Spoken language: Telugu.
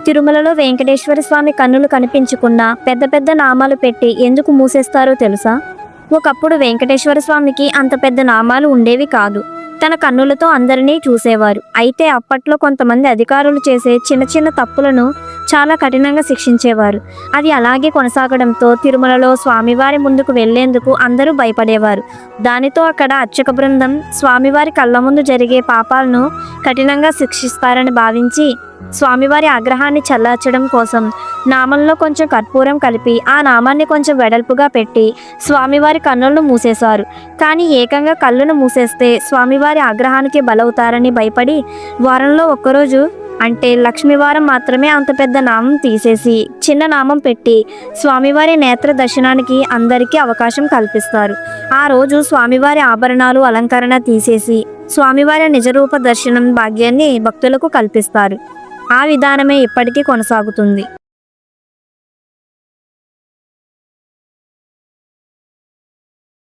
తిరుమలలో వెంకటేశ్వర స్వామి కన్నులు కనిపించకుండా పెద్ద పెద్ద నామాలు పెట్టి ఎందుకు మూసేస్తారో తెలుసా? ఒకప్పుడు వెంకటేశ్వర స్వామికి అంత పెద్ద నామాలు ఉండేవి కాదు. తన కన్నులతో అందరినీ చూసేవారు. అయితే అప్పట్లో కొంతమంది అధికారులు చేసే చిన్న చిన్న తప్పులను చాలా కఠినంగా శిక్షించేవారు. అది అలాగే కొనసాగడంతో తిరుమలలో స్వామివారి ముందుకు వెళ్లేందుకు అందరూ భయపడేవారు. దానితో అక్కడ అర్చక బృందం స్వామివారి కళ్ళ ముందు జరిగే పాపాలను కఠినంగా శిక్షిస్తారని భావించి స్వామివారి ఆగ్రహాన్ని చల్లార్చడం కోసం నామంలో కొంచెం కర్పూరం కలిపి ఆ నామాన్ని కొంచెం వెడల్పుగా పెట్టి స్వామివారి కన్నులను మూసేశారు. కానీ ఏకంగా కళ్ళను మూసేస్తే స్వామివారి ఆగ్రహానికి బలవుతారని భయపడి వారంలో ఒక్కరోజు అంటే లక్ష్మీవారం మాత్రమే అంత పెద్ద నామం తీసేసి చిన్న నామం పెట్టి స్వామివారి నేత్ర దర్శనానికి అందరికీ అవకాశం కల్పిస్తారు. ఆ రోజు స్వామివారి ఆభరణాలు అలంకరణ తీసేసి స్వామివారి నిజరూప దర్శనం భాగ్యాన్ని భక్తులకు కల్పిస్తారు. ఆ విధానమే ఇప్పటికీ కొనసాగుతుంది.